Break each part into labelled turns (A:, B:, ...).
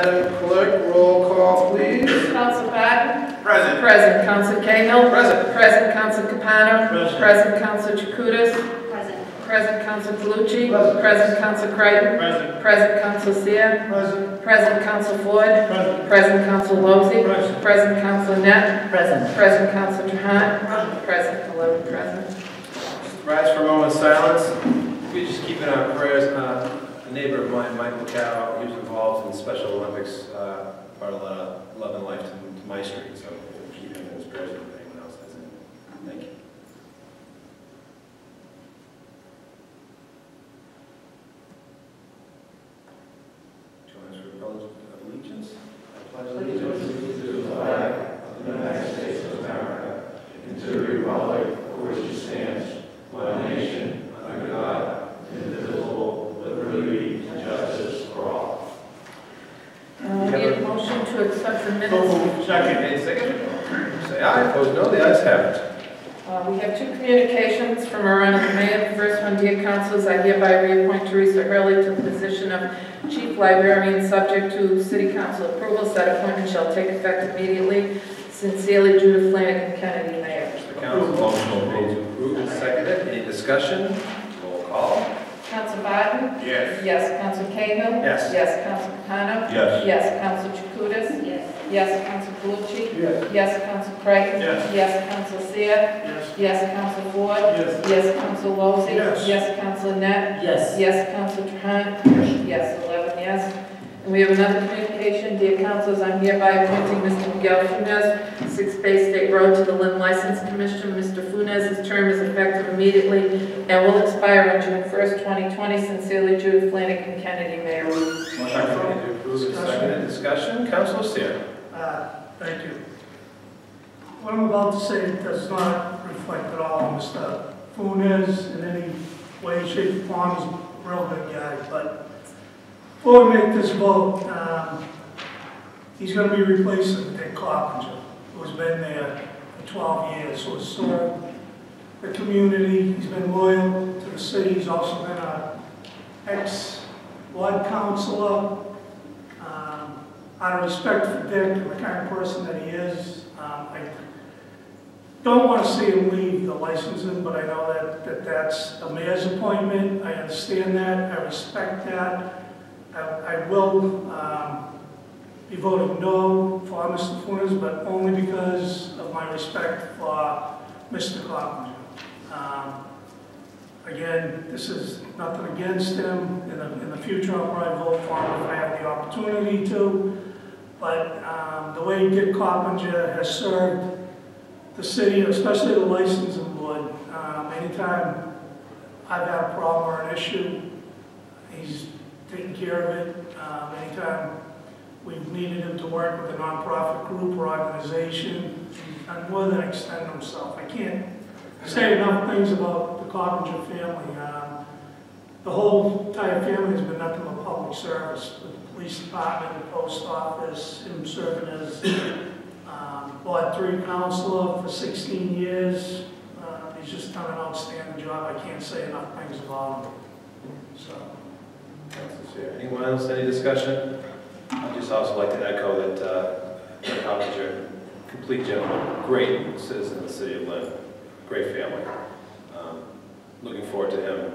A: Madam Clerk, roll call, please.
B: Council Barton?
A: Present.
B: Present. Council Cahill?
A: Present.
B: Present. Council Capano?
A: Present.
B: Present. Council Jacutis?
C: Present.
B: Present. Council Calucci?
A: Present.
B: Present. Council Creighton?
A: Present.
B: Present. Council Seer?
A: Present.
B: Present. Council Ford?
A: Present.
B: Present. Council Lozey?
A: Present.
B: Present. Council Net?
C: Present.
B: Present. Council Trahan?
A: Present.
B: Present. 11 present.
D: Rise for a moment of silence. We just keep in our prayers. A neighbor of mine, Michael Carroll, he was involved in the Special Olympics, part of Love and Life to my street. So we'll keep him in his prayers if anyone else has it. Thank you. Join us for the Pledge of Allegiance. I pledge allegiance to the flag of the United States of America and to the republic for which it stands, one nation, under God, indivisible, with liberty and justice for all.
B: We need a motion to accept the minutes.
D: Second. Any second? Say aye. Opposed, no. The ayes have it.
B: We have two communications from our honorable mayor. The first one, dear councilors, I hereby reappoint Teresa Hurley to the position of Chief Librarian, subject to City Council approval. Said appointment shall take effect immediately. Sincerely, Judith Flanagan Kennedy, Mayor.
D: Mr. Council, motion made to approve and seconded. Any discussion? Roll call.
B: Council Barton?
A: Yes.
B: Yes. Council Cahill?
D: Yes.
B: Yes. Council Capano?
A: Yes.
B: Yes. Council Jacutis?
C: Yes.
B: Yes. Council Calucci?
A: Yes.
B: Yes. Council Creighton?
A: Yes.
B: Yes. Council Seer?
A: Yes.
B: Yes. Council Ford?
A: Yes.
B: Yes. Council Lozey?
A: Yes.
B: Yes. Council Net?
C: Yes.
B: Yes. Council Trahan? Yes. 11 yes. And we have another communication. Dear councilors, I'm hereby appointing Mr. Miguel Funes, 6 Bay State Road, to the Lynn License Commission. Mr. Funes' term is effective immediately and will expire on June 1st, 2020. Sincerely, Judith Flanagan Kennedy, Mayor.
D: Motion made to approve and seconded. Discussion. Councilor Seer.
E: Thank you. What I'm about to say does not reflect at all on Mr. Funes in any way, shape, or form. He's a real good guy. But before we make this vote, he's going to be replacing Dick Coppinger, who's been there for 12 years, who has served the community. He's been loyal to the city. He's also been an ex-ward councilor. Out of respect for Dick and the kind of person that he is, I don't want to see him leave the licensing, but I know that that's a mayor's appointment. I understand that. I respect that. I will be voting no for Mr. Funes, but only because of my respect for Mr. Coppinger. Again, this is nothing against him. In the future, I'll probably vote for him if I have the opportunity to. But the way Dick Coppinger has served the city, especially the licensing board, anytime I've had a problem or an issue, he's taken care of it. Anytime we've needed him to work with a nonprofit group or organization, he's done more than extend himself. I can't say enough things about the Coppinger family. The whole entire family has been nothing but public service. With the police department, the post office, him serving as Ward 3 councilor for 16 years. He's just done an outstanding job. I can't say enough things about him. So.
D: Anyone else? Any discussion? I'd just also like to echo that Dick Coppinger, complete gentleman, great citizen of the city of Lynn, great family. Looking forward to him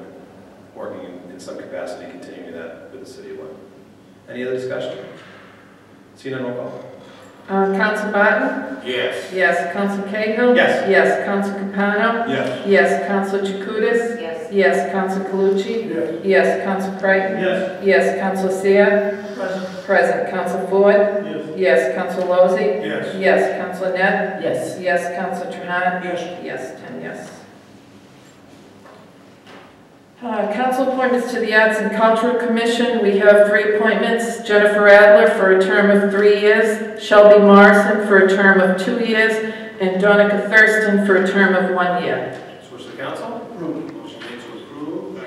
D: working in some capacity, continuing that with the city of Lynn. Any other discussion? Seeing none, roll call.
B: Council Barton?
A: Yes.
B: Yes. Council Cahill?
D: Yes.
B: Yes. Council Capano?
A: Yes.
B: Yes. Council Jacutis?
C: Yes.
B: Yes. Council Calucci?
A: Yes.
B: Yes. Council Creighton?
A: Yes.
B: Yes. Council Seer?
E: Present.
B: Present. Council Ford?
A: Yes.
B: Yes. Council Lozey?
A: Yes.
B: Yes. Council Net?
C: Yes.
B: Yes. Council Trahan?
A: Yes.
B: Yes. 10 yes. Council appointments to the Arts and Cultural Commission. We have 3 appointments. Jennifer Adler for a term of 3 years, Shelby Morrison for a term of 2 years, and Donica Thurston for a term of 1 year.
D: Switch to council.
A: Approve.
D: Motion made to approve.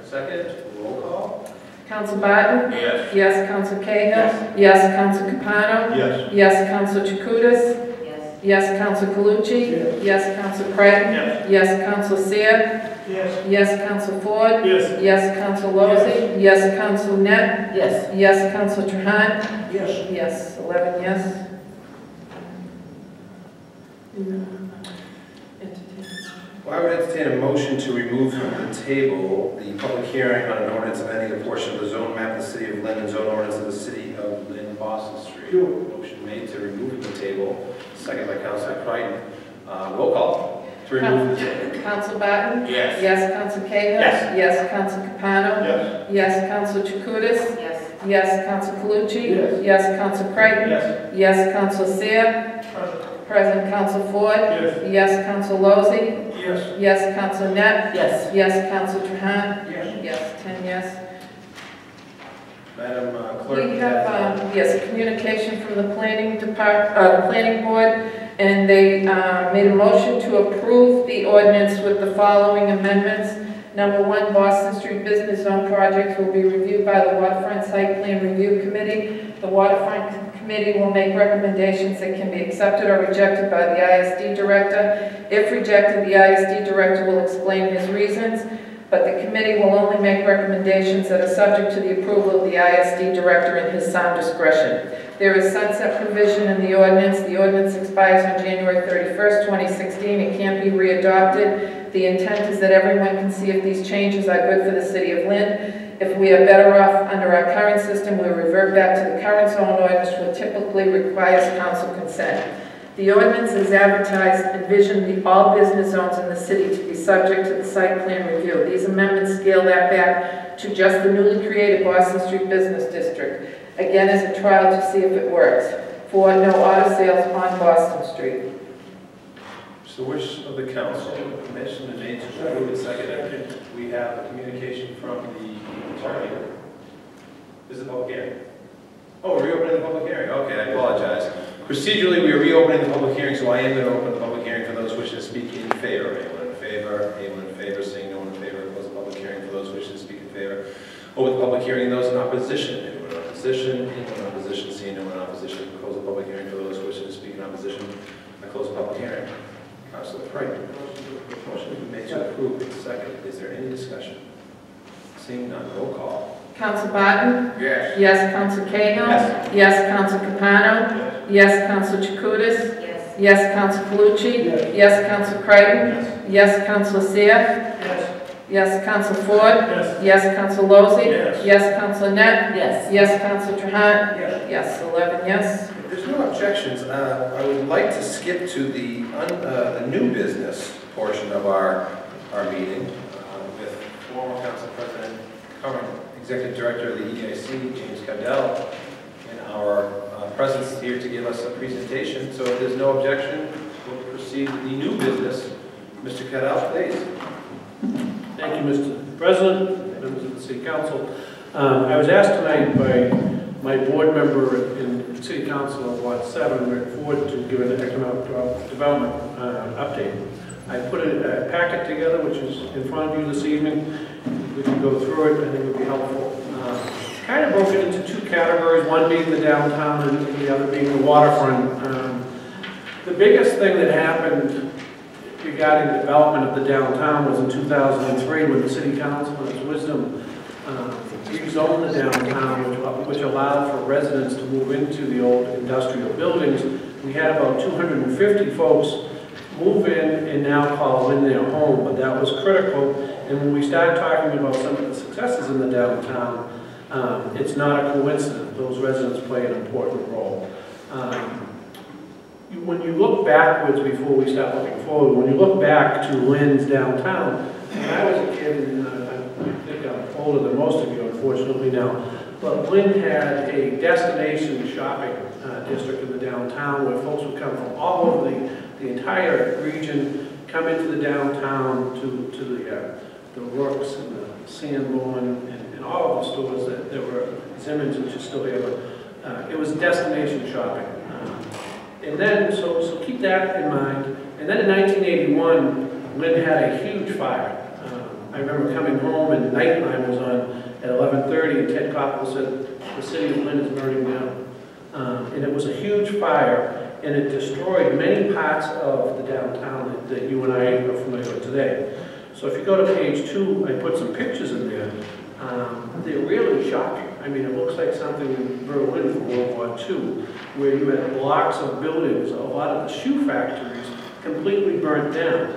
D: Second. Roll call.
B: Council Barton?
A: Yes.
B: Yes. Council Cahill?
A: Yes.
B: Yes. Council Capano?
A: Yes.
B: Yes. Council Jacutis?
C: Yes.
B: Yes, Counsel Calucci?
E: Yes.
B: Yes, Counsel Creighton?
E: Yes.
B: Yes, Counsel Seer?
E: Yes.
B: Yes, Counsel Ford?
E: Yes.
B: Yes, Counsel Lozey? Yes, Counsel Net?
C: Yes.
B: Yes, Counsel Trahan?
E: Yes.
B: Yes, 11 yes.
D: Well, I would entertain a motion to remove from the table the public hearing on an ordinance amending a portion of the zone map of the city of Lynn and zone ordinance of the city of Lynn, Boston Street. Motion made to remove from the table, second by Councilor Creighton. Roll call to remove from the table.
B: Counsel Barton?
D: Yes.
B: Yes, Counsel Cahill?
D: Yes.
B: Yes, Counsel Capano?
E: Yes.
B: Yes, Counsel Chakutis?
C: Yes.
B: Yes, Counsel Calucci?
E: Yes.
B: Yes, Counsel Creighton?
E: Yes.
B: Yes, Counsel Seer? Present Counsel Ford?
E: Yes.
B: Yes, Counsel Lozey?
E: Yes.
B: Yes, Counsel Net?
C: Yes.
B: Yes, Counsel Trahan?
E: Yes.
B: Yes, 10 yes.
D: Madam Clerk.
B: We have, yes, a communication from the planning board, and they made a motion to approve the ordinance with the following amendments. Number 1, Boston Street Business Zone projects will be reviewed by the Waterfront Site Plan Review Committee. The Waterfront Committee will make recommendations that can be accepted or rejected by the ISD Director. If rejected, the ISD Director will explain his reasons, but the committee will only make recommendations that are subject to the approval of the ISD Director in his sound discretion. There is sunset provision in the ordinance. The ordinance expires on January 31st, 2016. It can't be readopted. The intent is that everyone can see if these changes are good for the city of Lynn. If we are better off under our current system, we'll revert back to the current zone ordinance, which typically requires council consent. The ordinance is advertised, envisioned all business zones in the city to be subject to the site plan review. These amendments scale that back to just the newly created Boston Street Business District. Again, as a trial to see if it works. 4, no auto sales on Boston Street.
D: So wish of the council. Motion is made to approve and seconded. We have a communication from the attorney. This is a public hearing. Oh, we're reopening the public hearing. Okay, I apologize. Procedurally, we are reopening the public hearing, so I am going to open the public hearing for those wishing to speak in favor. Anyone in favor? Anyone in favor? Seeing no one in favor, close the public hearing for those wishing to speak in favor. Open the public hearing. Those in opposition. Anyone in opposition? Anyone in opposition? Seeing no one in opposition, close the public hearing for those wishing to speak in opposition. I close the public hearing. Councilor Creighton. Motion has been made to approve. Second. Is there any discussion? Seeing none, roll call.
B: Counsel Barton?
D: Yes.
B: Yes, Counsel Cahill?
D: Yes.
B: Yes, Counsel Capano? Yes, Counsel Chakutis?
C: Yes.
B: Yes, Counsel Calucci?
E: Yes.
B: Yes, Counsel Creighton?
E: Yes.
B: Yes, Counsel Seer?
E: Yes.
B: Yes, Counsel Ford?
E: Yes.
B: Yes, Counsel Lozey?
E: Yes.
B: Yes, Counsel Net?
C: Yes.
B: Yes, Counsel Trahan?
E: Yes.
B: Yes, 11 yes.
D: If there's no objections, I would like to skip to the new business portion of our meeting with former Council President, current Executive Director of the EDIC, James Cardell, in our presence here to give us a presentation. So if there's no objection, we'll proceed with the new business. Mr. Cardell, please.
F: Thank you, Mr. President, members of the City Council. I was asked tonight by my board member in City Council of Ward 7, Rick Ford, to give an economic development update. I put a packet together, which is in front of you this evening. We can go through it, I think it would be helpful. Kind of broken into 2 categories, one being the downtown and the other being the waterfront. The biggest thing that happened regarding the development of the downtown was in 2003 when the City Council, in its wisdom, rezoned the downtown, which allowed for residents to move into the old industrial buildings. We had about 250 folks move in and now call Lynn their home, but that was critical. And when we started talking about some of the successes in the downtown, it's not a coincidence. Those residents play an important role. When you look backwards before we start looking forward, when you look back to Lynn's downtown, when I was a kid, and I think I'm older than most of you, unfortunately now, but Lynn had a destination shopping district in the downtown where folks would come from all over the entire region, come into the downtown to the Rooks and the Sanborn and all of the stores that were Simmons, which is still here, but it was destination shopping. And then, so keep that in mind. And then in 1981, Lynn had a huge fire. I remember coming home and Nightline was on at 11:30 and Ted Koppel said, the city of Lynn is burning down. And it was a huge fire. and it destroyed many parts of the downtown that you and I are familiar with today. So if you go to page 2, I put some pictures in there. They're really shocking. I mean, it looks like something in Berlin from World War II, where you had blocks of buildings, a lot of the shoe factories completely burnt down.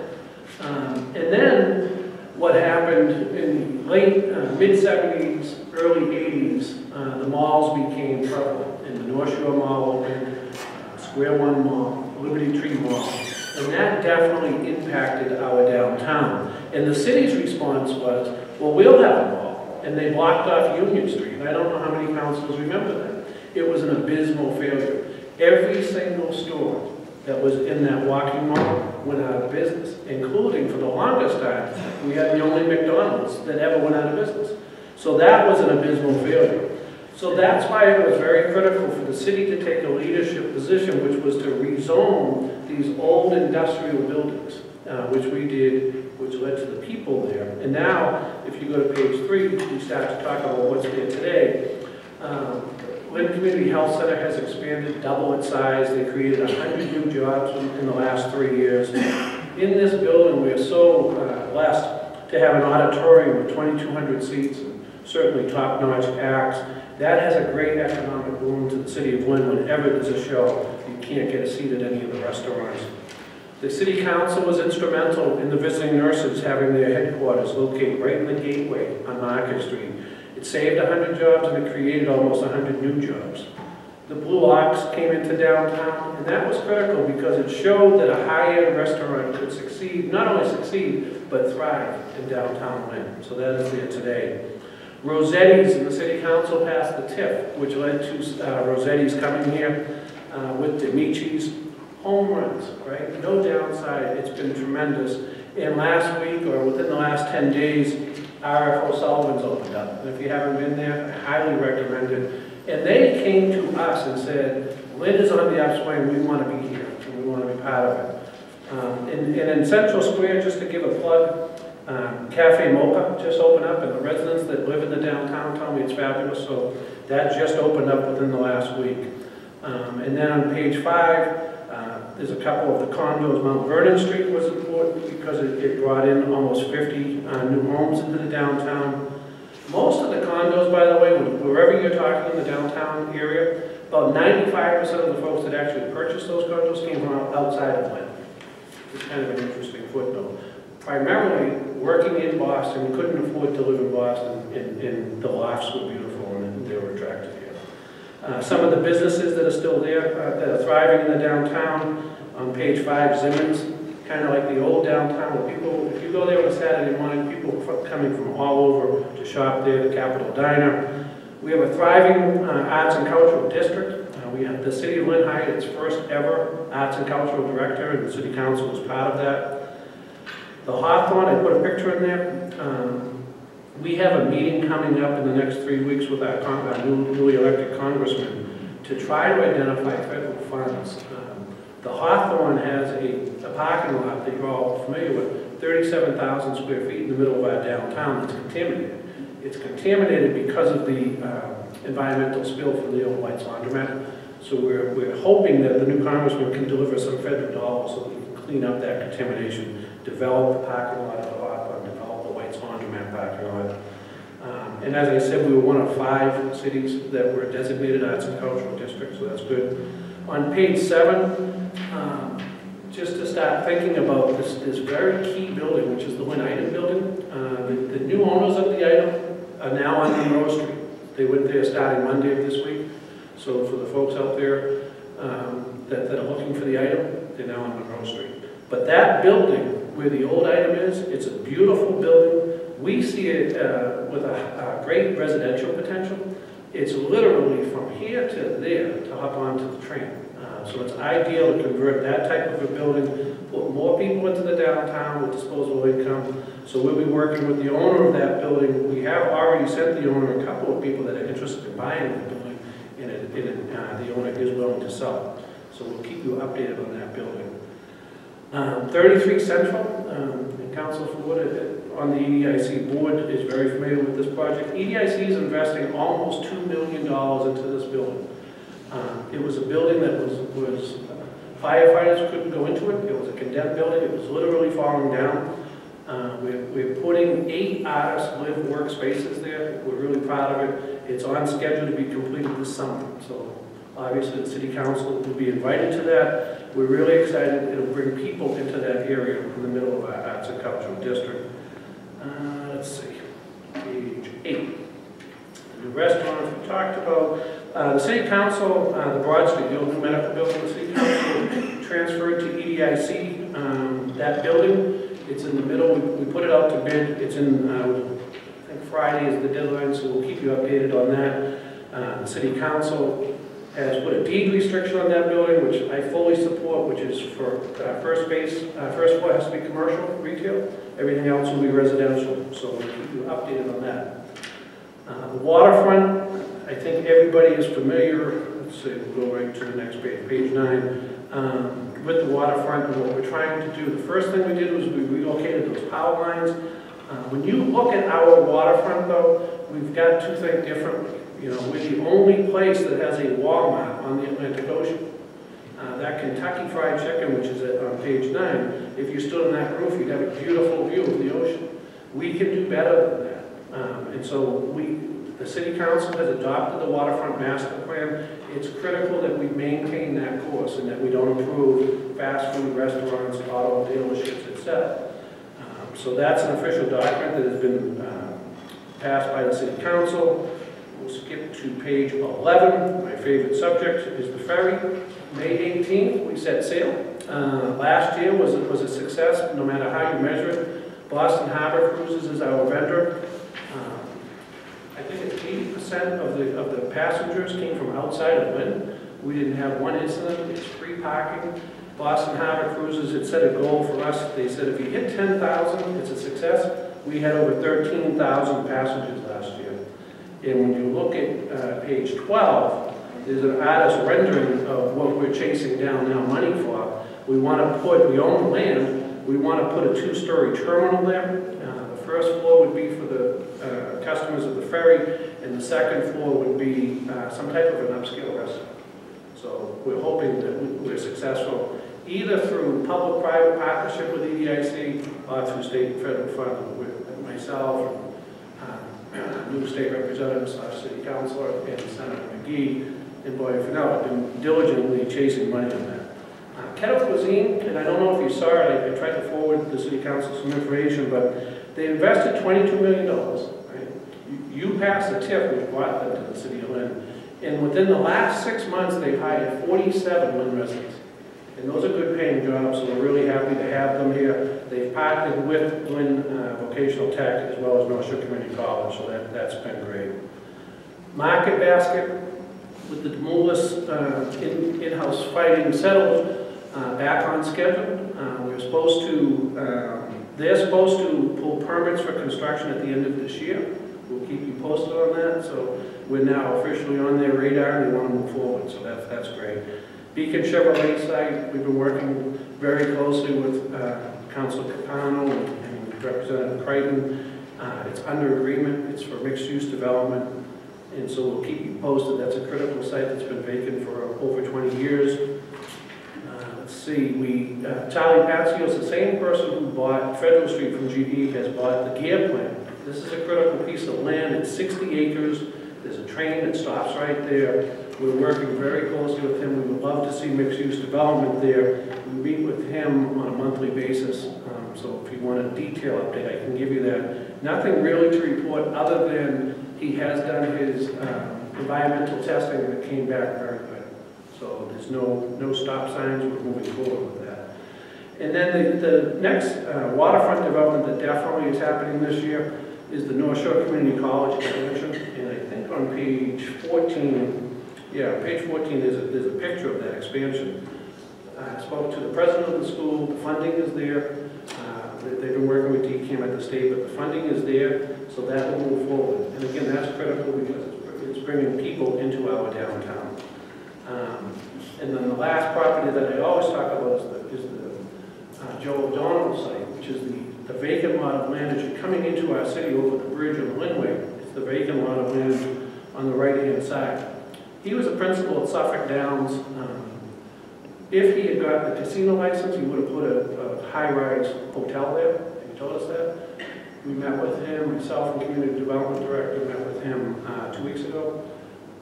F: And then what happened in late mid-70s, early 80s, the malls became prevalent. And the North Shore Mall opened, Square One Mall, Liberty Tree Mall, and that definitely impacted our downtown. And the city's response was, well, we'll have a mall. And they blocked off Union Street. And I don't know how many councils remember that. It was an abysmal failure. Every single store that was in that walking mall went out of business, including, for the longest time, we had the only McDonald's that ever went out of business. So that was an abysmal failure. So that's why it was very critical for the city to take a leadership position, which was to rezone these old industrial buildings, which we did, which led to the people there. And now, if you go to page 3, we start to talk about what's there today. Lynn Community Health Center has expanded, double its size. They created 100 new jobs in the last 3 years. In this building, we are so blessed to have an auditorium with 2,200 seats, and certainly top-notch acts. That has a great economic boom to the city of Lynn. Whenever there's a show, you can't get a seat at any of the restaurants. The city council was instrumental in the visiting nurses having their headquarters located right in the gateway on Market Street. It saved 100 jobs and it created almost 100 new jobs. The Blue Ox came into downtown, and that was critical because it showed that a high-end restaurant could succeed, not only succeed, but thrive in downtown Lynn. So that is there today. Rossetti's, and the city council passed the TIF, which led to Rossetti's coming here with Demici's. Home runs, right? No downside. It's been tremendous. And last week, or within the last 10 days, RF O'Sullivan's opened up. And if you haven't been there, I highly recommend it. And they came to us and said, Lynn is on the upswing, we want to be here, and we want to be part of it. And in Central Square, just to give a plug, Cafe Mocha just opened up, and the residents that live in the downtown tell me it's fabulous, so that just opened up within the last week. And then on page 5, there's a couple of the condos. Mount Vernon Street was important because it brought in almost 50 new homes into the downtown. Most of the condos, by the way, wherever you're talking in the downtown area, about 95% of the folks that actually purchased those condos came from outside of Lynn. It's kind of an interesting footnote. Primarily working in Boston, couldn't afford to live in Boston, and the lofts were beautiful and they were attracted here. Some of the businesses that are still there, that are thriving in the downtown, on page 5, Zimmons, kind of like the old downtown, where people, if you go there on a Saturday morning, people coming from all over to shop there, the Capitol Diner. We have a thriving arts and cultural district. We have the city of Lynn hired its first ever arts and cultural director, and the city council was part of that. The Hawthorne, I put a picture in there. We have a meeting coming up in the next 3 weeks with our newly elected congressman to try to identify federal funds. The Hawthorne has a parking lot that you're all familiar with, 37,000 square feet in the middle of our downtown that's contaminated. It's contaminated because of the environmental spill from the old White's Laundromat. So we're hoping that the new congressman can deliver some federal dollars so we can clean up that contamination, develop the parking lot at the Hawthorne, develop the White's Laundromat parking lot. And as I said, we were one of 5 cities that were designated arts and cultural districts, so that's good. On page 7, just to start thinking about this very key building, which is the Lynn Item building. The new owners of the Item are now on Monroe Street. They went there starting Monday of this week. So for the folks out there that are looking for the Item, they're now on Monroe Street. But that building, where the old Item is, it's a beautiful building. We see it with a great residential potential. It's literally from here to there to hop onto the train. So it's ideal to convert that type of a building, put more people into the downtown with disposable income. So we'll be working with the owner of that building. We have already sent the owner a couple of people that are interested in buying the building, and the owner is willing to sell it. So we'll keep you updated on that building. 33 Central, and Council Wood on the EDIC board is very familiar with this project. EDIC is investing almost $2 million into this building. It was a building that was Firefighters couldn't go into it. It was a condemned building. It was literally falling down. We're putting 8 artist live workspaces there. We're really proud of it. It's on schedule to be completed this summer. So obviously the city council will be invited to that. We're really excited. It'll bring people into that area in the middle of our arts and cultural district. Let's see, page 8. The restaurants we talked about. The city council, the Broad Street, the old new medical building, the city council transferred to EDIC. That building, it's in the middle. We put it out to bid. It's in, I think Friday is the deadline, so we'll keep you updated on that. The city council has put a deed restriction on that building, which I fully support, which is for first floor has to be commercial, retail. Everything else will be residential, so we'll keep you updated on that. The waterfront, I think everybody is familiar. Let's see, we'll go right to the next page, page 9. With the waterfront and what we're trying to do. The first thing we did was we relocated those power lines. When you look at our waterfront, though, we've got to think differently. You know, we're the only place that has a Walmart on the Atlantic Ocean. That Kentucky Fried Chicken, which is on page 9, if you stood on that roof, you'd have a beautiful view of the ocean. We can do better than that. And so the city council has adopted the waterfront master plan. It's critical that we maintain that course and that we don't improve fast food restaurants, auto dealerships, etc. So that's an official document that has been passed by the city council. We'll skip to page 11. My favorite subject is the ferry. May 18th, we set sail. Last year was a success, no matter how you measure it. Boston Harbor Cruises is our vendor. I think it's 80% of the passengers came from outside of Lynn. We didn't have one incident. It's free parking. Boston Harbor Cruises had set a goal for us. They said if you hit 10,000, it's a success. We had over 13,000 passengers last year. And when you look at page 12, there's an artist rendering of what we're chasing down now money for. We own the land. We want to put a 2-story terminal there. The first floor would be for the customers of the ferry, and the second floor would be some type of an upscale restaurant. So we're hoping that we're successful either through public-private partnership with EDIC or through state and federal funding with myself, new state representatives, our city councilor, and Senator McGee, and Boy Fennell have been diligently chasing money on that. Kettle Cuisine, and I don't know if you saw it, I tried to forward the city council some information, but they invested $22 million. Right? You passed the TIF, which brought them to the city of Lynn, and within the last 6 months, they hired 47 Lynn residents. And those are good paying jobs, so we're really happy to have them here. They've partnered with Lynn Vocational Tech as well as North Shore Community College, so that's been great. Market Basket, with the Demoulas in-house fighting settled, back on schedule. They're supposed to pull permits for construction at the end of this year. We'll keep you posted on that. So we're now officially on their radar and they want to move forward, so that's great. Beacon Chevrolet site, we've been working very closely with Councilor Capano and Representative Creighton. It's under agreement. It's for mixed-use development. And so we'll keep you posted. That's a critical site that's been vacant for over 20 years. Let's see, Charlie Patsio is the same person who bought Federal Street from GE, has bought the gear plant. This is a critical piece of land. It's 60 acres. There's a train that stops right there. We're working very closely with him. We would love to see mixed-use development there. We meet with him on a monthly basis. So if you want a detail update, I can give you that. Nothing really to report other than he has done his environmental testing and it came back very good. So there's no stop signs. We're moving forward with that. And then the next waterfront development that definitely is happening this year is the North Shore Community College expansion. And I think on page 14, page 14 there's a picture of that expansion. I spoke to the president of the school. The funding is there. They've been working with DCAM at the state, but the funding is there, so that will move forward. And again, that's critical because it's bringing people into our downtown. And then the last property that I always talk about is the Joe O'Donnell site, which is the vacant lot of land as you're coming into our city over the bridge on the Linway. It's the vacant lot of land on the right-hand side. He was a principal at Suffolk Downs. If he had got the casino license, he would have put a high-rise hotel there. He told us that. We met with him, myself and Community Development Director met with him 2 weeks ago.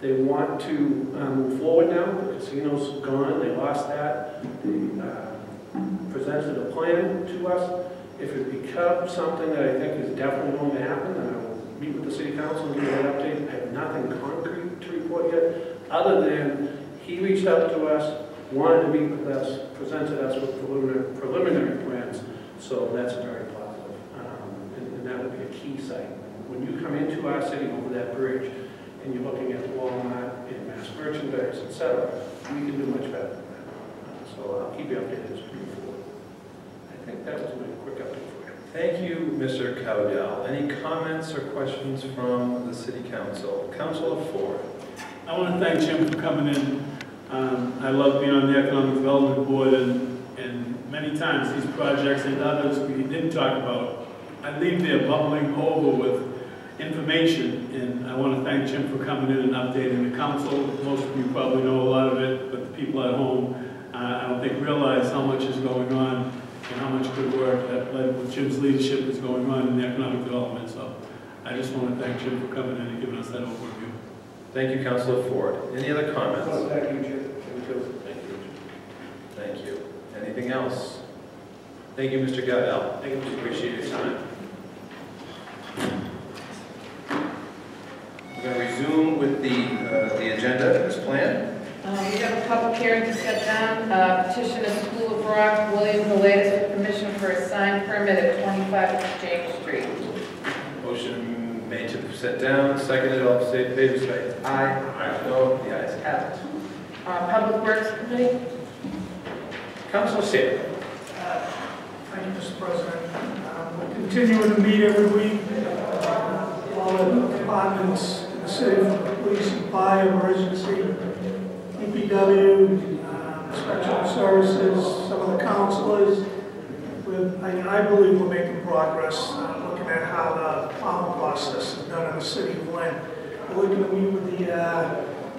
F: They want to move forward now. The casino's gone, they lost that. They presented a plan to us. If it becomes something that I think is definitely going to happen, then I will meet with the City Council and give you an update. I have nothing concrete to report yet, other than he reached out to us, wanted to meet with us, presented us with preliminary plans, so that's very positive. And that would be a key site. When you come into our city over that bridge, and you're looking at Walmart and mass merchandise, etc., we can do much better than that. So I'll keep you updated as we move forward. I think that was my quick update for you.
D: Thank you, Mr. Cowdell. Any comments or questions from the City Council? Councilor Ford.
C: I want to thank Jim for coming in. I love being on the Economic Development Board, and many times these projects and others we didn't talk about, I leave there bubbling over with information, and I want to thank Jim for coming in and updating the council. Most of you probably know a lot of it, but the people at home, I don't think realize how much is going on and how much good work that with Jim's leadership is going on in the economic development. So I just want to thank Jim for coming in and giving us that overview.
D: Thank you, Councilor Ford. Any other comments?
F: Well, thank you, Jim. Thank you.
D: Thank you. Anything else? Thank you, Mr. Cowdell.
F: Thank you.
D: Appreciate your time. We're going to resume with the agenda as planned.
B: We have a public hearing to set down. Petitioner School of Rock, William Heladas, for permission for a sign permit at 25 Exchange Street.
D: Motion made to set down, seconded. All in favor say aye. Aye. No, the ayes have it.
B: Public Works Committee.
D: Councilor Seer.
E: Thank you, Mr. President. We're continuing to meet every week. All the departments in the city, from the police and fire, emergency, DPW, special services, some of the councilors. I believe we're making progress looking at how the farm process is done in the city of Lynn. We're looking to meet with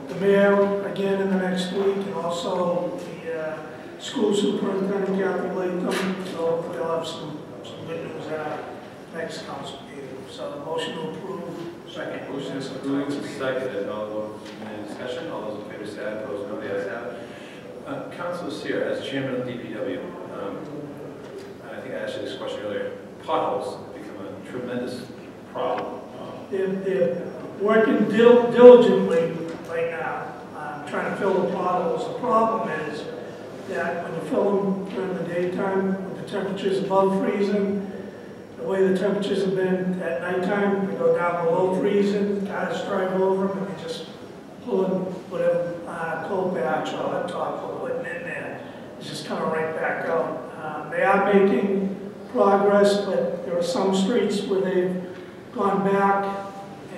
E: the mayor again in the next week, and also the school superintendent, Kathy Latham. So hopefully they'll have some good news at our next council meeting. So the motion to approve.
D: Second. Motion is approved, seconded. All those in discussion, all those in favor say aye. Opposed, no. The ayes have it. Councilor Seer, as chairman of the DPW, I think I asked you this question earlier. Potholes have become a tremendous problem.
E: They're working diligently right now, trying to fill the potholes. The problem is that when you fill them during the daytime, with the temperatures above freezing, the way the temperatures have been at nighttime, they go down below freezing, cars drive over them, and they just pull in whatever cold batch or hot top we're putting in there. It's just coming right back out. They are making progress, but there are some streets where they've gone back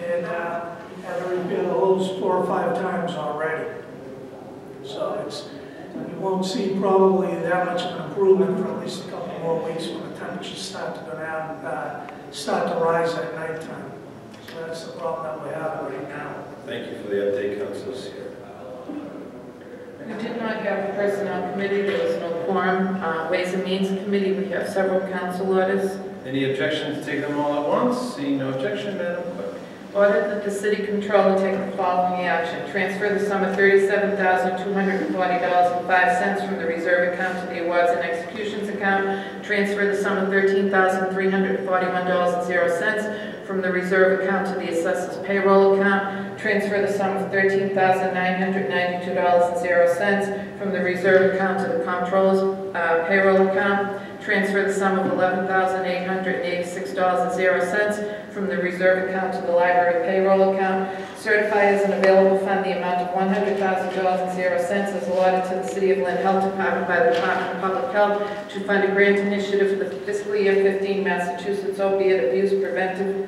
E: and had to repair the hose 4 or 5 times already. So you won't see probably that much of an improvement for at least a couple more weeks when the temperatures start to go down, start to rise at nighttime. So that's the problem that we have right now.
D: Thank you for the update, Councilor Seer.
B: We did not have a personnel committee. There was no quorum. Ways and Means Committee, we have several council orders.
D: Any objections to take them all at once? Seeing no objection, Madam Clerk.
B: Order that the city controller take the following action. Transfer the sum of $37,240.05 from the reserve account to the awards and executions account. Transfer the sum of $13,341.00 from the reserve account to the assessors payroll account. Transfer the sum of $13,992.00 from the reserve account to the comptroller's payroll account. Transfer the sum of $11,886.00 from the reserve account to the library payroll account. Certify as an available fund the amount of $100,000.00 as allotted to the City of Lynn Health Department by the Department of Public Health to fund a grant initiative for the fiscal year 15 Massachusetts Opiate Abuse Preventive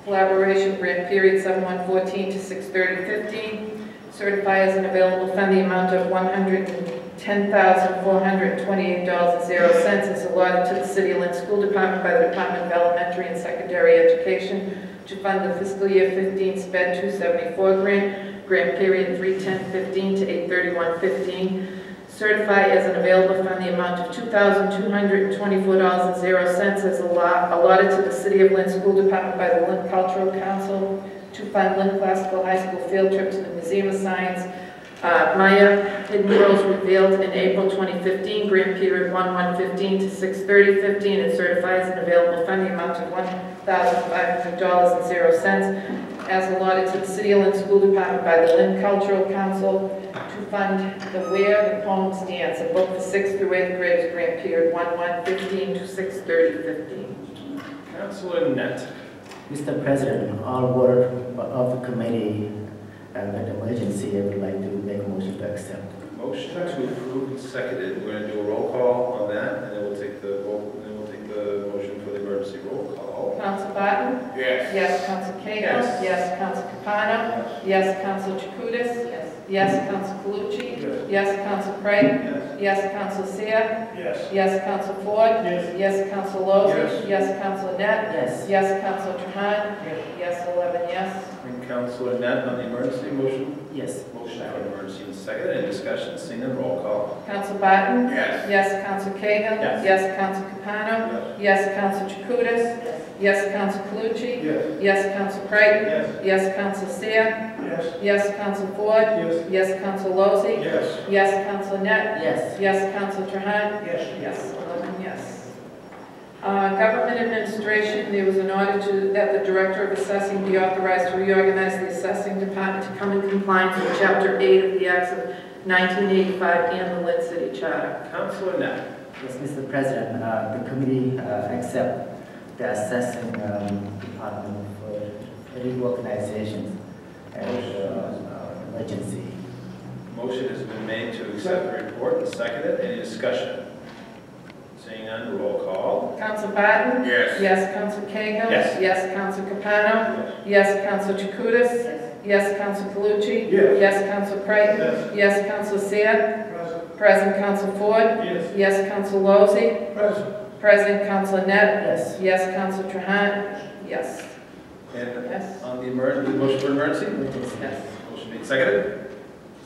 B: Collaboration Grant Period 7/1/14 to 6/30/15. Certify as an available fund the amount of $110,428.00 as allotted to the City of Lynn School Department by the Department of Elementary and Secondary Education to fund the fiscal year 15 SPED 274 grant period 3/10/15 to 8/31/15. certify as an available fund the amount of $2,224.00 as allotted to the City of Lynn School Department by the Lynn Cultural Council to fund Lynn Classical High School field trip to the Museum of Science. Maya Hidden Worlds revealed in April 2015, grant period 1/1/15 to 6/30/15, and certifies an available fund the amount of $1,500.00 as allotted to the City of Lynn School Department by the Lynn Cultural Council to fund the Where the Poems Dance, a book for 6th through 8th graders, grant period 1/1/15 to 6/30/15.
D: Councilor Net.
G: Mr. President, all board of the committee and an emergency, I would like to make a motion to accept.
D: Motion to approve and seconded. We're going to do a roll call on that, and then we'll take the motion for the emergency roll call.
B: Council Barton?
A: Yes.
B: Yes. Council Cahill?
D: Yes.
B: Yes. Council Capano? Yes. Council Jacutis? Yes. Yes. Council Calucci? Yes. Council Creighton? Yes. Council Seer?
E: Yes.
B: Yes. Council Ford?
E: Yes.
B: Yes. Council Lozey?
E: Yes.
B: Yes. Council Net?
G: Yes.
B: Yes. Council Trahan?
E: Yes.
B: Yes. 11 yes.
D: And Councilor Net on the emergency motion.
G: Yes.
D: Motion for emergency and seconded. Any discussion? Seeing none, roll call.
B: Council Barton?
A: Yes.
B: Yes. Council Cahill?
D: Yes.
B: Yes. Council Capano? Yes. Council Jacutis? Yes. Council Calucci?
E: Yes.
B: Yes. Council Creighton?
E: Yes.
B: Yes. Council Seer?
E: Yes.
B: Yes. Council Ford?
E: Yes.
B: Yes. Council Lozey?
E: Yes.
B: Yes. Council Net?
G: Yes.
B: Yes. Council Trahan?
E: Yes.
B: Yes. 11 yes. Government administration, there was an order that the Director of Assessing be authorized to reorganize the assessing department to come in compliance with Chapter 8 of the Acts of 1985 and the Lynn City Charter.
D: Councilor Net.
G: Yes, Mr. President, the committee accept the assessing department for reorganization and emergency.
D: Motion has been made to accept the report and seconded. Any discussion? Seeing none, roll call.
B: Council Barton?
A: Yes.
B: Yes. Council Cahill?
D: Yes.
B: Yes. Council Capano? Yes. Council Jacutis? Yes. Council Calucci?
E: Yes.
B: Yes. Council Creighton?
E: Yes.
B: Yes. Council Seer?
E: Present.
B: Present Council Ford?
E: Yes.
B: Yes. Council Lozey?
E: Present.
B: President Council Net?
G: Yes.
B: Yes. Council Trahan? Yes.
D: And
B: Yes.
D: on the motion for emergency?
B: Yes.
D: Motion made, seconded.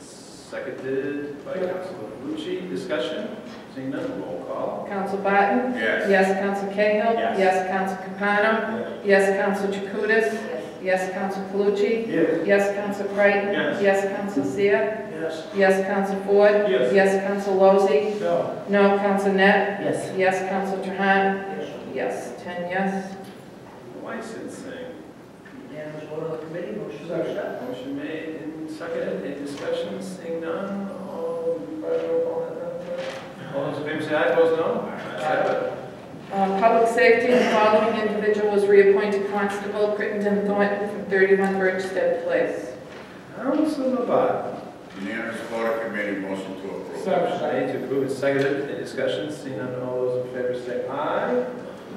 D: Seconded by Councilor Calucci. Discussion? Seeing none, roll call.
B: Council Barton?
A: Yes.
B: Yes. Council Cahill?
D: Yes.
B: Yes. Council Capano? Yes. Council Jacutis? Yes. Council Calucci?
E: Yes.
B: Yes. Council Creighton?
E: Yes.
B: Yes. Council Seer?
E: Yes.
B: Yes. Council Ford?
E: Yes.
B: Yes. Council Lozey?
E: No.
B: No. Council Net?
G: Yes.
B: Yes. Council Trahan?
E: Yes.
B: Yes. 10 yes.
D: Licensing.
E: Unanimous vote of the committee, motion to accept.
D: Motion made and seconded. Any discussion? Seeing none, all those in favor say aye, opposed no. Ayes have it.
B: Public safety, the following individual was reappointed constable, Crittenden Thornton, from 31 Birchstead Place.
D: Councilor Barton.
A: Unanimous vote of committee, motion to approve.
D: Motion made to approve and seconded. Any discussion? Seeing none, all those in favor say aye.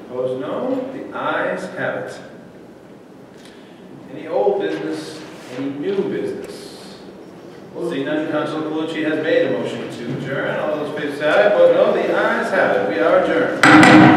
D: Opposed no. The ayes have it. Any old business? Any new business? Seeing none, Councilor Calucci has made a motion to adjourn. All those in favor say aye. Opposed no. The ayes have it. We are adjourned.